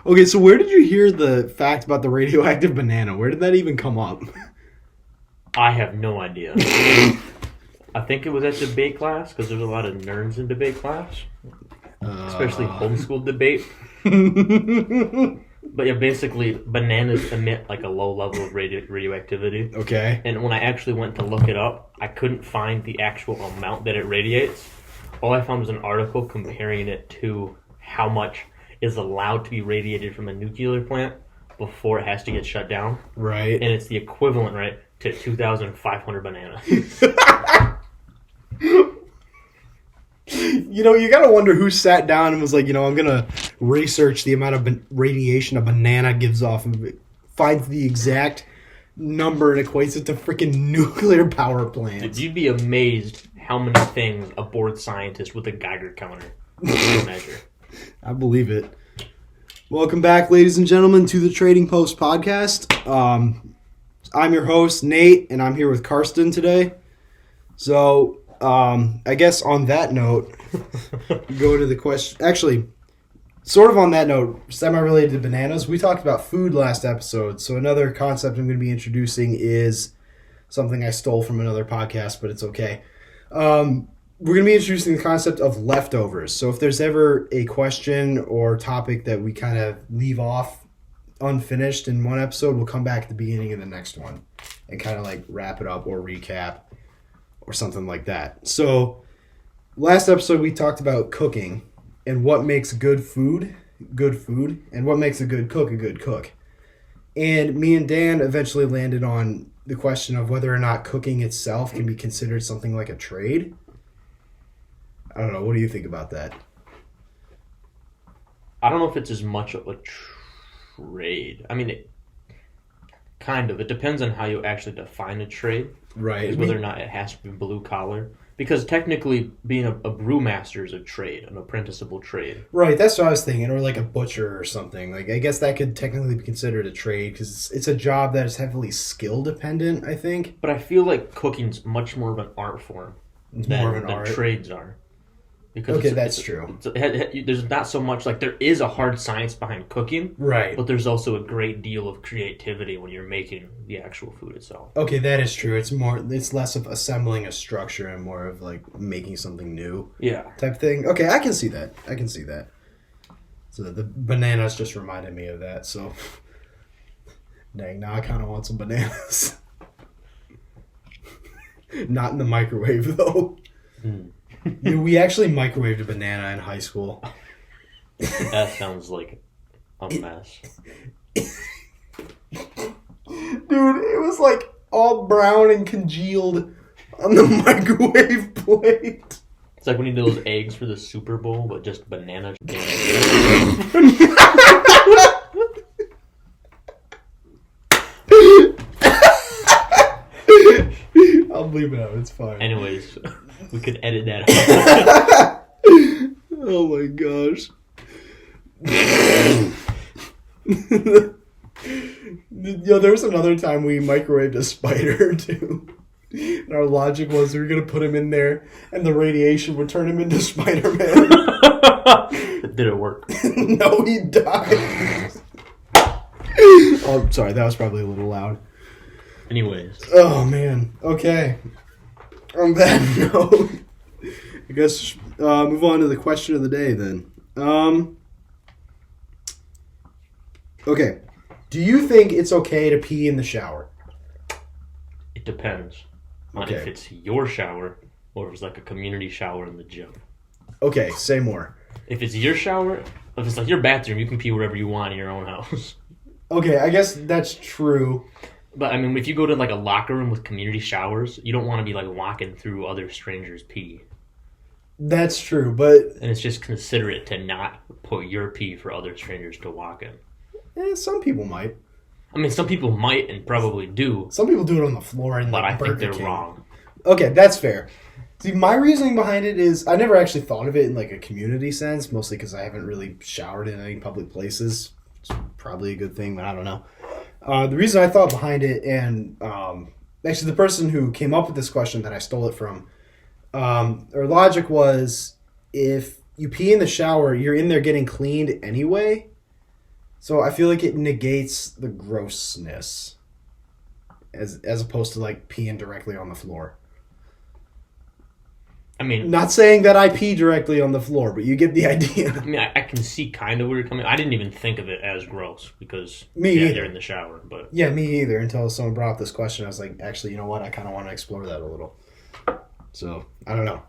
Okay, so where did you hear the fact about the radioactive banana? Where did that even come up? I have no idea. I think it was at debate class, because there's a lot of nerds in debate class. Especially homeschool debate. But yeah, basically, bananas emit like a low level of radioactivity. Okay. And when I actually went to look it up, I couldn't find the actual amount that it radiates. All I found was an article comparing it to how much is allowed to be radiated from a nuclear plant before it has to get shut down. Right. And it's the equivalent, right, to 2,500 bananas. You know, you gotta wonder who sat down and was like, I'm gonna research the amount of radiation a banana gives off and finds the exact number and equates it to freaking nuclear power plants. You'd be amazed how many things a bored scientist with a Geiger counter can measure. I believe it. Welcome back, ladies and gentlemen, to the Trading Post podcast. I'm your host, Nate, and I'm here with Karsten today. So, I guess on that note, go to the question. Actually, sort of on that note, semi-related to bananas, we talked about food last episode. So another concept I'm going to be introducing is something I stole from another podcast, but it's okay. We're going to be introducing the concept of leftovers. So if there's ever a question or topic that we kind of leave off unfinished in one episode, we'll come back at the beginning of the next one and kind of like wrap it up or recap or something like that. So last episode we talked about cooking and what makes good food, and what makes a good cook. And me and Dan eventually landed on the question of whether or not cooking itself can be considered something like a trade. I don't know. What do you think about that? I don't know if it's as much of a trade. I mean, it depends on how you actually define a trade. Right. Whether or not it has to be blue collar. Because technically, being a brewmaster is a trade, an apprenticeable trade. Right, that's what I was thinking. Or like a butcher or something. Like, I guess that could technically be considered a trade because it's a job that is heavily skill dependent, I think. But I feel like cooking's much more of an art form than art. Trades are. Because okay, that's true. There's not so much, like, there is a hard science behind cooking. Right. But there's also a great deal of creativity when you're making the actual food itself. Okay, that is true. It's less of assembling a structure and more of, like, making something new. Yeah. Type thing. Okay, I can see that. So the bananas just reminded me of that, so. Dang, now I kind of want some bananas. Not in the microwave, though. Dude, we actually microwaved a banana in high school. That sounds like a mess. Dude, it was like all brown and congealed on the microwave plate. It's like when you do those eggs for the Super Bowl, but just banana. I'll leave it out. It's fine. Anyways, we could edit that out. Oh my gosh. There was another time we microwaved a spider too. And our logic was we were going to put him in there and the radiation would turn him into Spider-Man. Did it work? No, he died. Oh, sorry. That was probably a little loud. Anyways. Oh, man. Okay. On that note, I guess move on to the question of the day then. Okay. Do you think it's okay to pee in the shower? It depends on if it's your shower or if it's like a community shower in the gym. Okay, say more. If it's your shower, if it's like your bathroom, you can pee wherever you want in your own house. Okay, I guess that's true. But, I mean, if you go to, like, a locker room with community showers, you don't want to be, like, walking through other strangers' pee. That's true, but... And it's just considerate to not put your pee for other strangers to walk in. Some people might. I mean, some people might and probably do. Some people do it on the floor in but I think Burger they're King. wrong. Okay, that's fair. See, my reasoning behind it is I never actually thought of it in, like, a community sense, mostly because I haven't really showered in any public places. It's probably a good thing, but I don't know. The reason I thought behind it, and actually the person who came up with this question that I stole it from, their logic was if you pee in the shower, you're in there getting cleaned anyway. So I feel like it negates the grossness as opposed to like peeing directly on the floor. I mean, not saying that I pee directly on the floor, but you get the idea. I mean, I can see kind of where you're coming. I didn't even think of it as gross because they're in the shower. But yeah, me either. Until someone brought up this question, I was like, actually, you know what? I kind of want to explore that a little. So I don't know.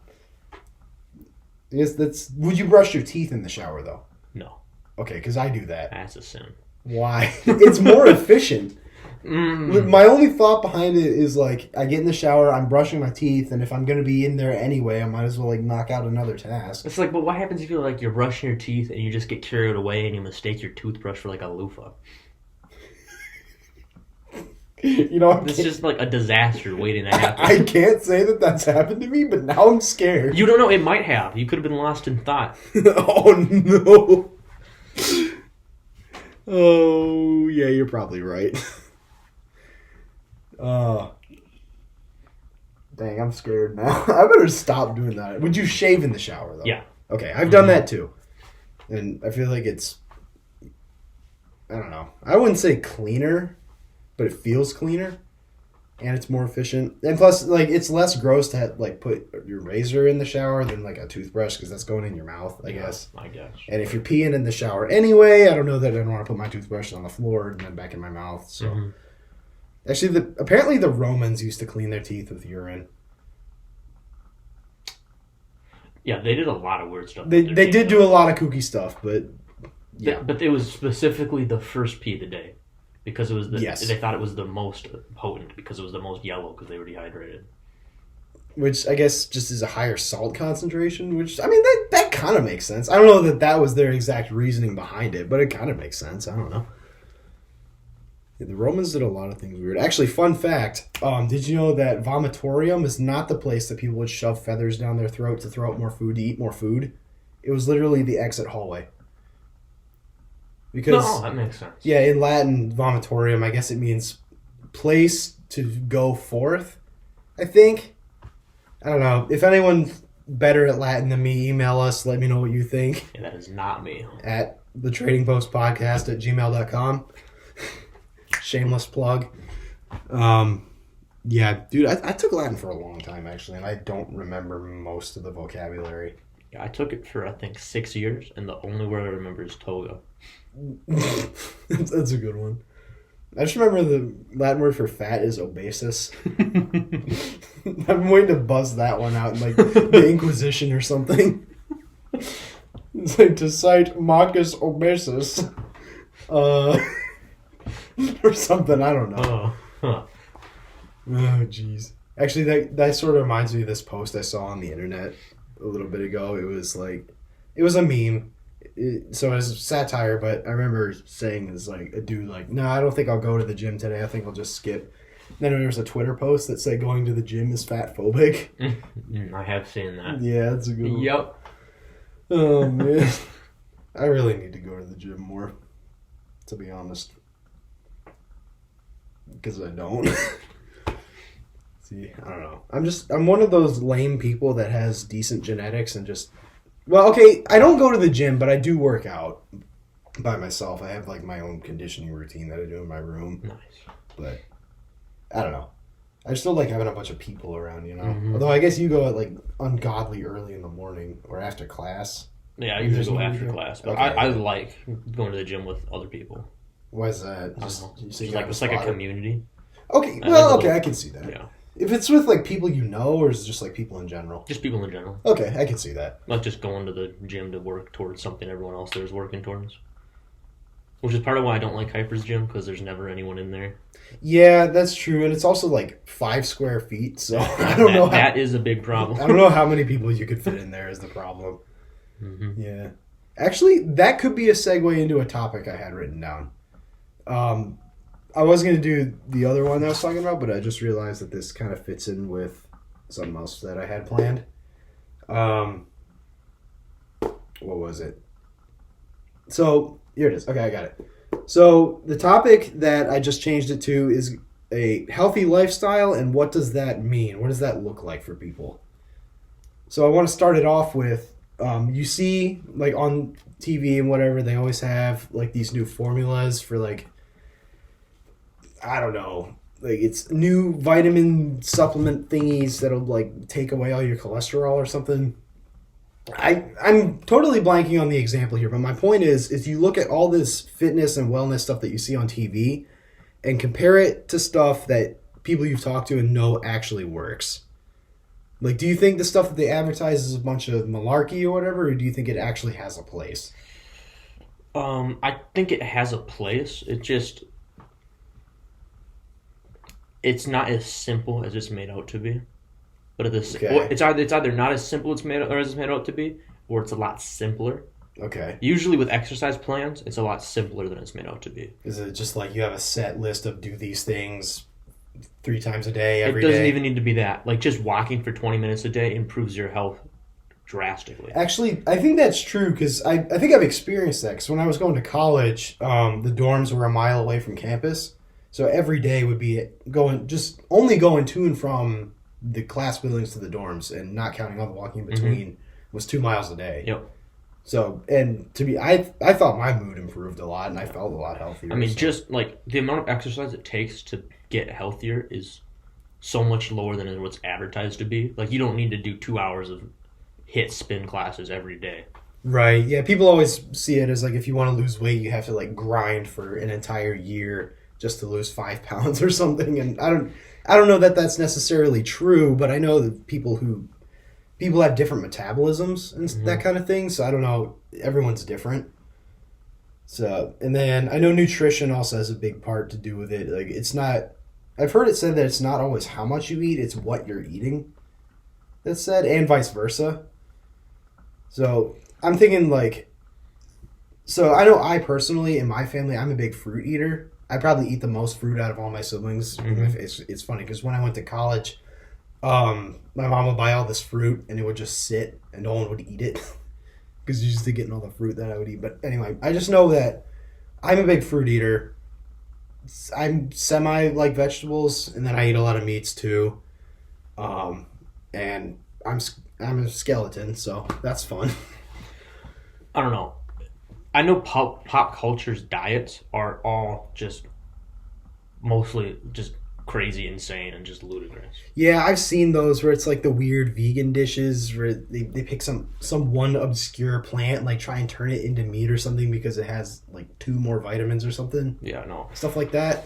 I guess would you brush your teeth in the shower though? No. Okay, because I do that. That's a sin. Why? It's more efficient. My only thought behind it is like I get in the shower, I'm brushing my teeth, and if I'm gonna be in there anyway, I might as well like knock out another task. It's like, but what happens if you're like you're brushing your teeth and you just get carried away and you mistake your toothbrush for like a loofah? You know, it's just like a disaster waiting to happen. I can't say that that's happened to me, but now I'm scared. You don't know. It might have. You could have been lost in thought. Oh no. Oh yeah, you're probably right. Dang, I'm scared now. I better stop doing that. Would you shave in the shower, though? Yeah. Okay, I've done that, too. And I feel like it's... I don't know. I wouldn't say cleaner, but it feels cleaner. And it's more efficient. And plus, like, it's less gross to, have, like, put your razor in the shower than, like, a toothbrush, because that's going in your mouth, I guess. I guess. And if you're peeing in the shower anyway, I don't know that I'd want to put my toothbrush on the floor and then back in my mouth, so... Mm-hmm. Actually, apparently the Romans used to clean their teeth with urine. Yeah, they did a lot of weird stuff. They did do a lot of kooky stuff, but yeah. But it was specifically the first pee of the day because it was they thought it was the most potent because it was the most yellow because they were dehydrated. Which I guess just is a higher salt concentration. Which I mean that kind of makes sense. I don't know that was their exact reasoning behind it, but it kind of makes sense. I don't know. Yeah, the Romans did a lot of things weird. Actually, fun fact, did you know that vomitorium is not the place that people would shove feathers down their throat to throw out more food, to eat more food? It was literally the exit hallway. Because, that makes sense. Yeah, in Latin, vomitorium, I guess it means place to go forth, I think. I don't know. If anyone's better at Latin than me, email us, let me know what you think. Yeah, that is not me. At thetradingpostpodcast@gmail.com. Shameless plug. Yeah, dude, I took Latin for a long time, actually, and I don't remember most of the vocabulary. Yeah, I took it for, I think, 6 years, and the only word I remember is toga. That's a good one. I just remember the Latin word for fat is obesus. I've been waiting to buzz that one out in, like, the Inquisition or something. It's like, to cite Marcus Obesus. Or something, I don't know. Oh, jeez. Actually, that sort of reminds me of this post I saw on the internet a little bit ago. It was a meme. So it was satire, but I remember saying it was like a dude like, no, I don't think I'll go to the gym today. I think I'll just skip. Then there was a Twitter post that said going to the gym is fat phobic. I have seen that. Yeah, that's a good one. Yep. Oh, man. I really need to go to the gym more, to be honest. Because I don't. See, I don't know. I'm one of those lame people that has decent genetics and just... Well, okay, I don't go to the gym, but I do work out by myself. I have, like, my own conditioning routine that I do in my room. Nice. But, I don't know. I still like having a bunch of people around, you know? Mm-hmm. Although I guess you go at, like, ungodly early in the morning or after class. Yeah, I usually go after class. But okay. I like going to the gym with other people. Why is that? It's like a community. Okay, well, okay, I can see that. Yeah. If it's with, like, people you know, or is it just, like, people in general? Just people in general. Okay, I can see that. Not just going to the gym to work towards something everyone else there is working towards. Which is part of why I don't like Hyper's gym, because there's never anyone in there. Yeah, that's true, and it's also, like, 5 square feet, so I don't know. That is a big problem. I don't know how many people you could fit in there is the problem. Mm-hmm. Yeah. Actually, that could be a segue into a topic I had written down. I was going to do the other one that I was talking about, but I just realized that this kind of fits in with something else that I had planned. What was it? So, here it is. Okay, I got it. So, the topic that I just changed it to is a healthy lifestyle, and what does that mean? What does that look like for people? So, I want to start it off with, You see, like, on TV and whatever, they always have, like, these new formulas for, like, I don't know, like, it's new vitamin supplement thingies that'll, like, take away all your cholesterol or something. I'm totally blanking on the example here, but my point is you look at all this fitness and wellness stuff that you see on TV and compare it to stuff that people you've talked to and know actually works. Like, do you think the stuff that they advertise is a bunch of malarkey or whatever, or do you think it actually has a place? I think it has a place. It's not as simple as it's made out to be. But it's either not as simple as it's made out to be, or it's a lot simpler. Okay. Usually with exercise plans, it's a lot simpler than it's made out to be. Is it just like you have a set list of do these things 3 times a day every day? It doesn't day? even need to be that. Like, just walking for 20 minutes a day improves your health drastically. Actually, I think that's true because I think I've experienced that. Because when I was going to college, the dorms were a mile away from campus. So every day would be only going to and from the class buildings to the dorms and not counting all the walking in between was 2 miles a day. Yep. So, and I thought my mood improved a lot and I felt a lot healthier. I mean, just like the amount of exercise it takes to get healthier is so much lower than what's advertised to be. Like, you don't need to do 2 hours of HIIT spin classes every day. Right. Yeah. People always see it as like, if you want to lose weight, you have to like grind for an entire year just to lose 5 pounds or something. And I don't know that that's necessarily true, but I know that people have different metabolisms and that kind of thing. So I don't know. Everyone's different. So, and then I know nutrition also has a big part to do with it. Like, it's not, I've heard it said that it's not always how much you eat, it's what you're eating. That's said, and vice versa. So I'm thinking so I know I personally, in my family, I'm a big fruit eater. I probably eat the most fruit out of all my siblings. It's funny because when I went to college, my mom would buy all this fruit and it would just sit and no one would eat it because you used to getting all the fruit that I would eat. But anyway, I just know that I'm a big fruit eater. I'm semi like vegetables, and then I eat a lot of meats too. And I'm a skeleton, so that's fun. I don't know. I know pop culture's diets are all just mostly just crazy, insane, and just ludicrous. Yeah, I've seen those where it's like the weird vegan dishes where they pick some one obscure plant, like try and turn it into meat or something because it has like 2 more vitamins or something. Yeah, no. Stuff like that.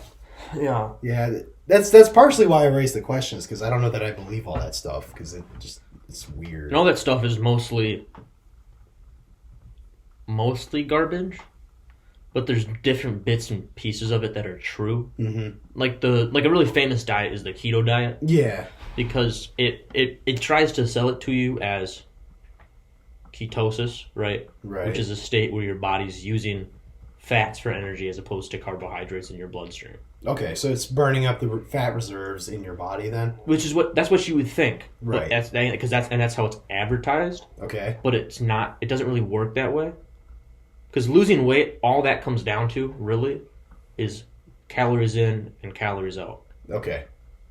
Yeah. Yeah, that's partially why I raised the questions, because I don't know that I believe all that stuff because it's weird. And all that stuff is mostly garbage, but there's different bits and pieces of it that are true. Mm-hmm. Like a really famous diet is the Keto Diet. Yeah, because it tries to sell it to you as ketosis, right? Right. Which is a state where your body's using fats for energy as opposed to carbohydrates in your bloodstream. Okay, so it's burning up the fat reserves in your body then? Which is that's what you would think. Right. That's how it's advertised. Okay. But it's not. It doesn't really work that way. Because losing weight, all that comes down to really is calories in and calories out. Okay.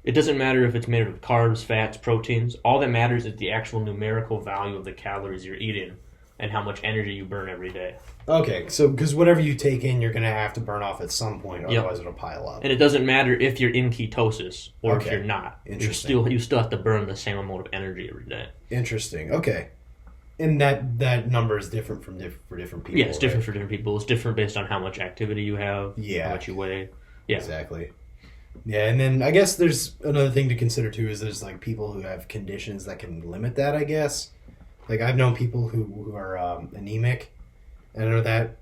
It doesn't matter if it's made of carbs, fats, proteins. All that matters is the actual numerical value of the calories you're eating and how much energy you burn every day. Okay, so because whatever you take in, you're going to have to burn off at some point, otherwise it'll pile up. And it doesn't matter if you're in ketosis or if you're not. Interesting. You still have to burn the same amount of energy every day. Interesting. Okay. And that number is different for different people. Yeah, it's different for different people. It's different based on how much activity you have, how much you weigh. Yeah. Exactly. Yeah, and then I guess there's another thing to consider too is there's like people who have conditions that can limit that, I guess. Like I've known people who are anemic, and I know that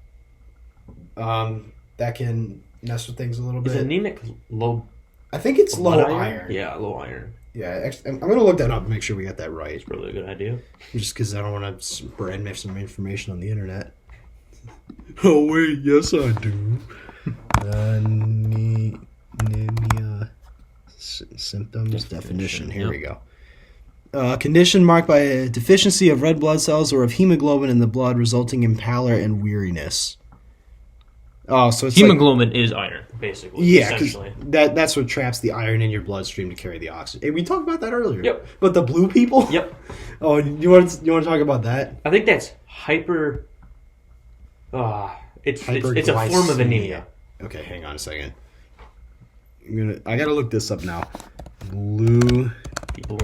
that can mess with things a little bit. Is anemic low? I think it's low iron. Yeah, low iron. Yeah, I'm going to look that up and make sure we got that right. It's probably a good idea. Just because I don't want to spread some information on the internet. Oh, wait, yes I do. Anemia symptoms definition. Here we go. A condition marked by a deficiency of red blood cells or of hemoglobin in the blood resulting in pallor and weariness. Oh, so it's hemoglobin is iron, basically. Yeah, because essentially. that's what traps the iron in your bloodstream to carry the oxygen. Hey, we talked about that earlier. Yep. But the blue people? Yep. Oh, you want to talk about that? I think that's hyper. It's a form of anemia. Okay, hang on a second. I gotta look this up now. Blue People,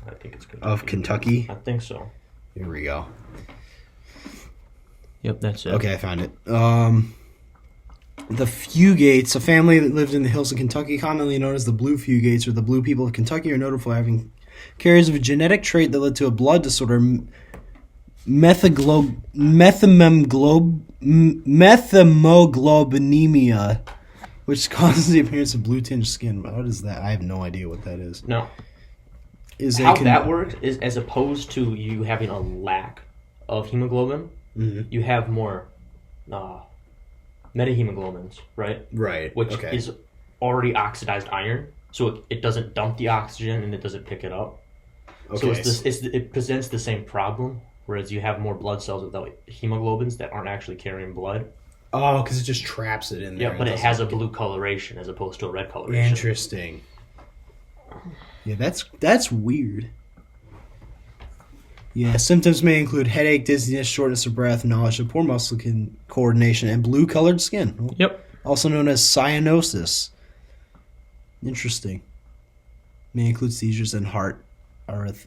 I think it's Kentucky. of Kentucky. I think so. Here we go. Yep, that's it. Okay, I found it. The Fugates, a family that lived in the hills of Kentucky, commonly known as the Blue Fugates or the Blue People of Kentucky, are noted for having carriers of a genetic trait that led to a blood disorder, methymoglobinemia, which causes the appearance of blue-tinged skin. What is that? I have no idea what that is. No. How that works is, as opposed to you having a lack of hemoglobin, you have more metahemoglobins, right? Right. Which is already oxidized iron, so it doesn't dump the oxygen and it doesn't pick it up. Okay. So it presents the same problem, whereas you have more blood cells without hemoglobins that aren't actually carrying blood. Oh, because it just traps it in there. Yeah, but it has a blue coloration as opposed to a red coloration. Interesting. Yeah, that's weird. Yeah, symptoms may include headache, dizziness, shortness of breath, nausea, poor muscle coordination, and blue-colored skin. Yep. Also known as cyanosis. Interesting. May include seizures and heart arrhythmias.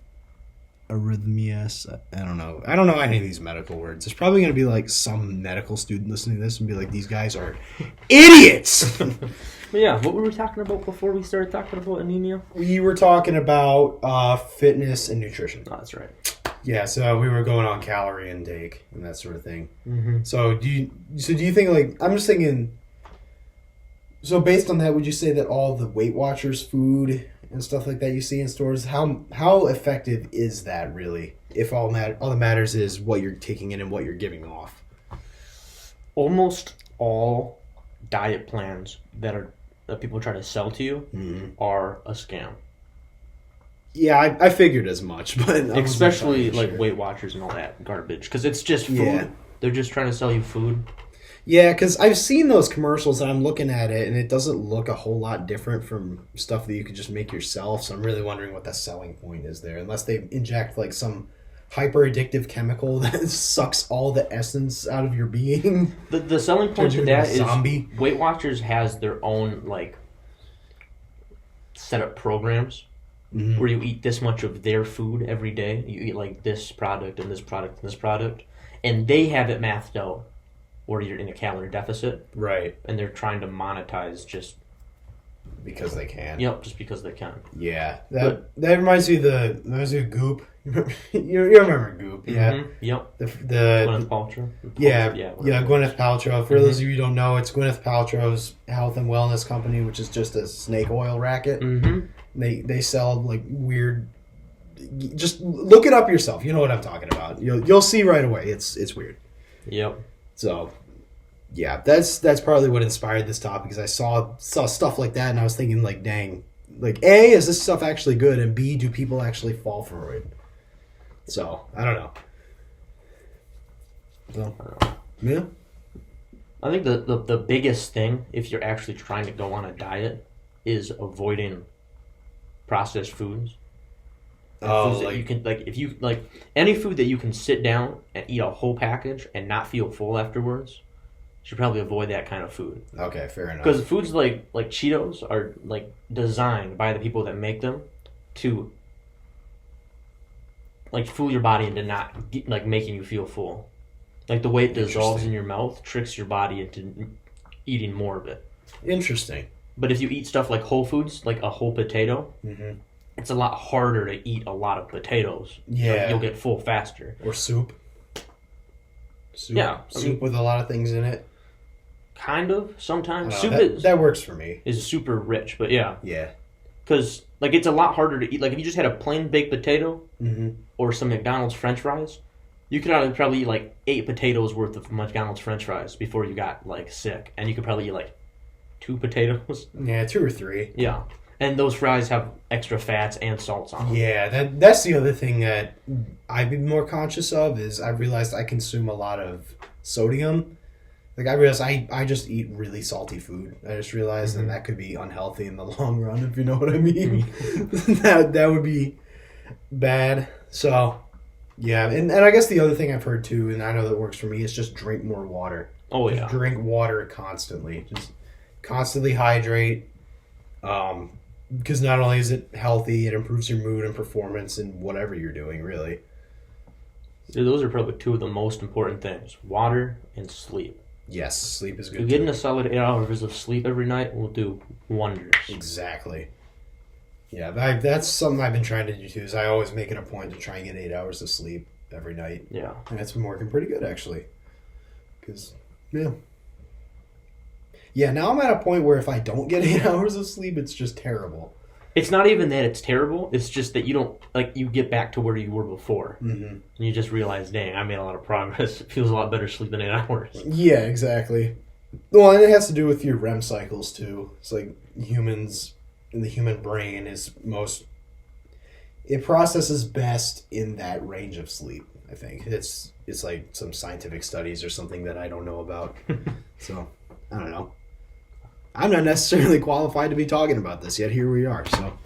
I don't know. I don't know any of these medical words. There's probably going to be like some medical student listening to this and be like, these guys are idiots! Yeah, what were we talking about before we started talking about anemia? We were talking about fitness and nutrition. Oh, that's right. Yeah, so we were going on calorie intake and that sort of thing. Mm-hmm. So do you think, like, I'm just thinking, so based on that, would you say that all the Weight Watchers food and stuff like that you see in stores, how effective is that really, if all that matters is what you're taking in and what you're giving off? Almost all diet plans that people try to sell to you are a scam. Yeah, I figured as much, but especially like Weight Watchers and all that garbage, because it's just food. Yeah. They're just trying to sell you food. Yeah, because I've seen those commercials and I'm looking at it and it doesn't look a whole lot different from stuff that you could just make yourself. So I'm really wondering what the selling point is there, unless they inject like some hyper addictive chemical that sucks all the essence out of your being. The selling point to that is Weight Watchers has their own like set up programs. Mm-hmm. Where you eat this much of their food every day. You eat like this product and this product and this product. And they have it mathed out where you're in a calorie deficit. Right. And they're trying to monetize just because they can. Yep, just because they can. Yeah. That reminds me of Goop. You remember Goop, yeah. Mm-hmm. Yep. The Gwyneth Paltrow. Yeah, Gwyneth Paltrow. For those of you who don't know, it's Gwyneth Paltrow's health and wellness company, which is just a snake oil racket. Mm-hmm. They sell like weird. Just look it up yourself. You know what I'm talking about. You'll see right away. It's weird. Yep. So, yeah, that's probably what inspired this topic. Because I saw stuff like that, and I was thinking, like, dang, like A, is this stuff actually good, and B, do people actually fall for it? So I don't know. So, yeah. I think the biggest thing, if you're actually trying to go on a diet, is avoiding processed foods. Foods that you can if you any food that you can sit down and eat a whole package and not feel full afterwards, you should probably avoid that kind of food. Okay, fair enough. Because foods like Cheetos are like designed by the people that make them to like fool your body into not like making you feel full. Like the way it dissolves in your mouth tricks your body into eating more of it. Interesting. But if you eat stuff like whole foods, like a whole potato, it's a lot harder to eat a lot of potatoes. Yeah. Like you'll get full faster. Or soup. Yeah. Soup with a lot of things in it. Kind of, sometimes. Soup that works for me. Is super rich, but yeah. Yeah. Because like it's a lot harder to eat. Like if you just had a plain baked potato or some McDonald's French fries, you could probably eat like 8 potatoes worth of McDonald's French fries before you got like sick. And you could probably eat like 2 potatoes. Yeah, 2 or 3. Yeah. And those fries have extra fats and salts on them. Yeah, that's the other thing that I've been more conscious of is I've realized I consume a lot of sodium Like, I realized I just eat really salty food. I just realized that could be unhealthy in the long run, if you know what I mean. that would be bad. So, yeah. And I guess the other thing I've heard, too, and I know that works for me, is just drink more water. Oh, yeah. Just drink water constantly. Just constantly hydrate. Because not only is it healthy, it improves your mood and performance in whatever you're doing, really. Those are probably two of the most important things. Water and sleep. Yes, sleep is good. Getting a solid 8 hours of sleep every night will do wonders. Exactly. Yeah, that's something I've been trying to do too. Is I always make it a point to try and get 8 hours of sleep every night. Yeah, and it's been working pretty good actually. Because yeah. Now I'm at a point where if I don't get 8 hours of sleep, it's just terrible. It's not even that it's terrible. It's just that you don't you get back to where you were before, and you just realize, dang, I made a lot of progress. It feels a lot better sleeping 8 hours. Yeah, exactly. Well, and it has to do with your REM cycles too. It's like humans, and the human brain is it processes best in that range of sleep. I think it's like some scientific studies or something that I don't know about. So I don't know. I'm not necessarily qualified to be talking about this yet. Here we are, so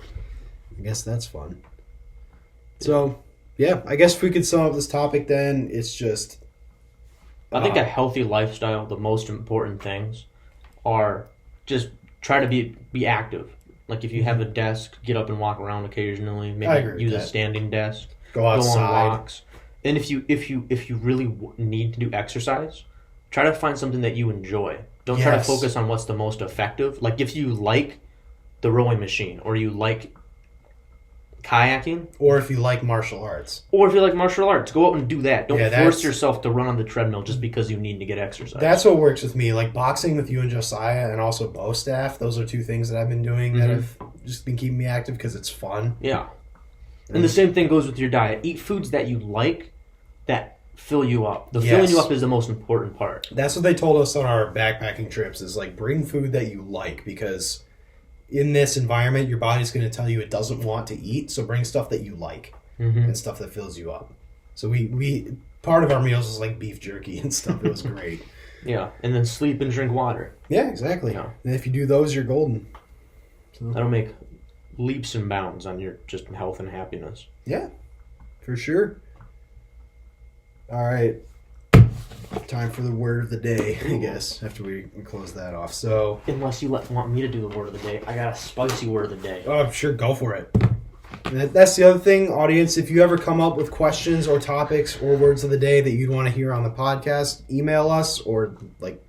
I guess that's fun. So, yeah, I guess if we could sum up this topic then, it's just... I think a healthy lifestyle, the most important things are just try to be active. Like if you have a desk, get up and walk around occasionally. Maybe use a standing desk. Go outside. Go on walks. And if you really need to do exercise, try to find something that you enjoy. Don't try to focus on what's the most effective. Like if you like the rowing machine or you like kayaking. Or if you like martial arts. Go out and do that. Don't force yourself to run on the treadmill just because you need to get exercise. That's what works with me. Like boxing with you and Josiah and also bow staff. Those are two things that I've been doing that have just been keeping me active because it's fun. Yeah. And the same thing goes with your diet. Eat foods that you like that fill you up. Filling you up is the most important part. That's what they told us on our backpacking trips is like bring food that you like because in this environment your body's going to tell you it doesn't want to eat, so bring stuff that you like and stuff that fills you up. So we part of our meals was like beef jerky and stuff. It was great. Yeah, and then sleep and drink water. Yeah, exactly. Yeah. And if you do those, you're golden. So. That'll make leaps and bounds on your just health and happiness. Yeah, for sure. All right. Time for the word of the day, I guess, after we close that off. So, unless you want me to do the word of the day, I got a spicy word of the day. Oh, sure, go for it. That's the other thing, audience. If you ever come up with questions or topics or words of the day that you'd want to hear on the podcast, email us or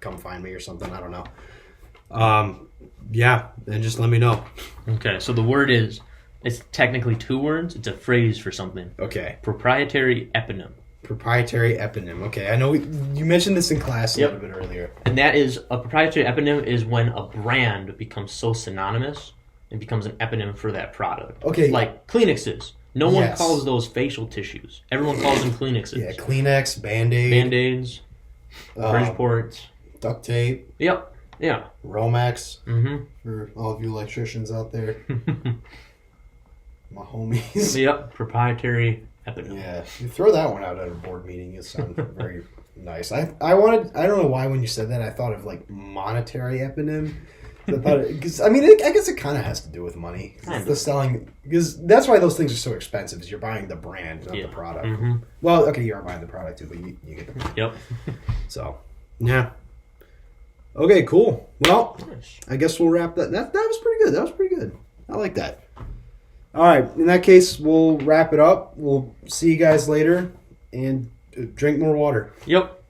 come find me or something. I don't know. Yeah, and just let me know. Okay, so the word it's technically two words. It's a phrase for something. Okay. Proprietary eponym. Proprietary eponym. Okay, I know you mentioned this in class a little bit earlier. And that is, a proprietary eponym is when a brand becomes so synonymous and becomes an eponym for that product. Okay. Like Kleenexes. No one calls those facial tissues. Everyone calls them Kleenexes. Yeah, Kleenex, Band-Aid. Band-Aids, Bridgeports. Duct tape. Yep, yeah. Romex. For all of you electricians out there. My homies. Yep, proprietary eponym. Yeah, you throw that one out at a board meeting. It sounds very nice. I don't know why when you said that I thought of monetary eponym. Because I guess it kind of has to do with money. The selling, because that's why those things are so expensive. Is you're buying the brand, not the product. Well, okay, you are buying the product too, but you get the brand. Yep. So, yeah. Okay, cool. Well, I guess we'll wrap that. That was pretty good. That was pretty good. I like that. All right. In that case, we'll wrap it up. We'll see you guys later and drink more water. Yep.